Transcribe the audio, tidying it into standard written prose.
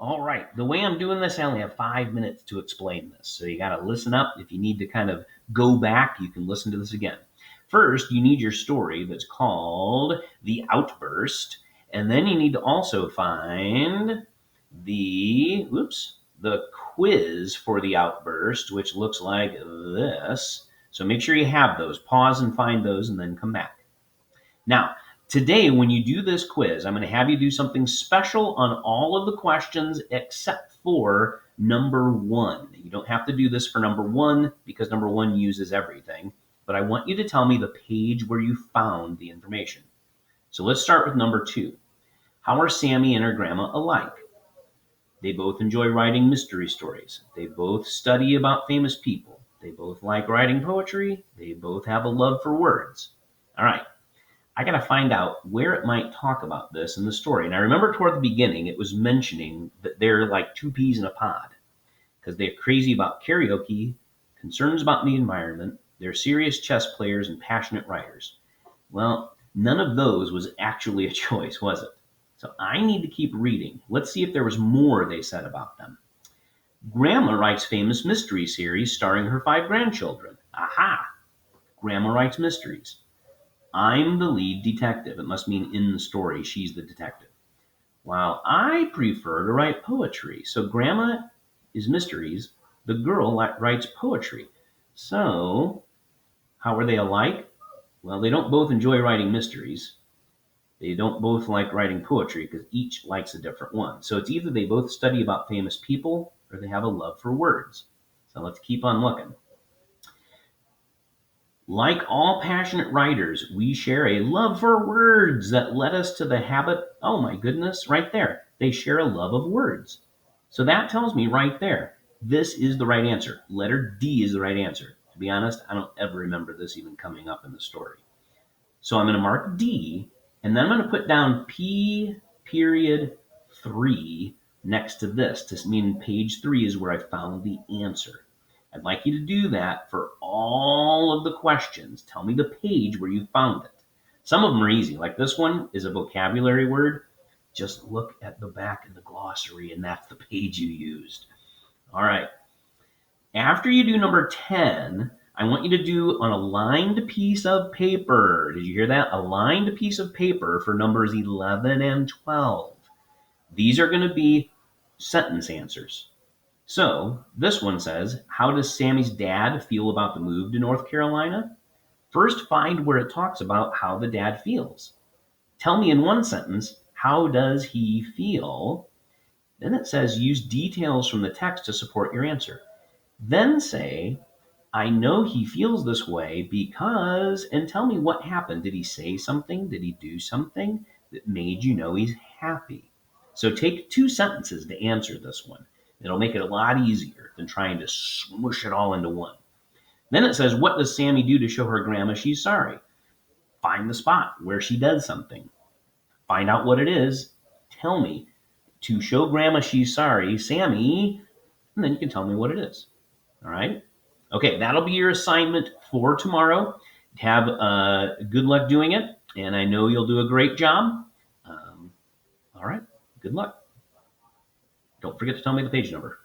All right. The way I'm doing this, I only have 5 minutes to explain this. So you got to listen up. If you need to kind of go back, you can listen to this again. First, you need your story that's called The Outburst. And then you need to also find the quiz for the outburst, which looks like this. So make sure you have those. Pause and find those and then come back. Now, today, when you do this quiz, I'm going to have you do something special on all of the questions except for number one. You don't have to do this for number one because number one uses everything, but I want you to tell me the page where you found the information. So let's start with number two. How are Sammy and her grandma alike? They both enjoy writing mystery stories. They both study about famous people. They both like writing poetry. They both have a love for words. All right. I got to find out where it might talk about this in the story. And I remember toward the beginning, it was mentioning that they're like two peas in a pod because they're crazy about karaoke, concerns about the environment, they're serious chess players and passionate writers. Well, none of those was actually a choice, was it? So I need to keep reading. Let's see if there was more they said about them. Grandma writes famous mystery series starring her 5 grandchildren. Aha! Grandma writes mysteries. I'm the lead detective. It must mean in the story, she's the detective. While I prefer to write poetry. So grandma is mysteries. The girl writes poetry. So how are they alike? Well, they don't both enjoy writing mysteries. They don't both like writing poetry because each likes a different one. So it's either they both study about famous people or they have a love for words. So let's keep on looking. Like all passionate writers, we share a love for words that led us to the habit. Oh my goodness, right there. They share a love of words. So that tells me right there, this is the right answer. Letter D is the right answer. To be honest, I don't ever remember this even coming up in the story. So I'm going to mark D, and then I'm going to put down P period 3 next to this to mean page 3 is where I found the answer. I'd like you to do that for all of the questions. Tell me the page where you found it. Some of them are easy, like this one is a vocabulary word. Just look at the back of the glossary, and that's the page you used. All right. After you do number 10, I want you to do on a lined piece of paper. Did you hear that? A lined piece of paper for numbers 11 and 12. These are going to be sentence answers. So this one says, how does Sammy's dad feel about the move to North Carolina? First, find where it talks about how the dad feels. Tell me in one sentence, how does he feel? Then it says, use details from the text to support your answer. Then say, I know he feels this way because, and tell me what happened. Did he say something? Did he do something that made you know he's happy? So take 2 sentences to answer this one. It'll make it a lot easier than trying to smush it all into one. Then it says, what does Sammy do to show her grandma she's sorry? Find the spot where she does something. Find out what it is. Tell me, to show grandma she's sorry, Sammy, and then you can tell me what it is. All right? Okay, that'll be your assignment for tomorrow. Have good luck doing it, and I know you'll do a great job. All right, good luck. Don't forget to tell me the page number.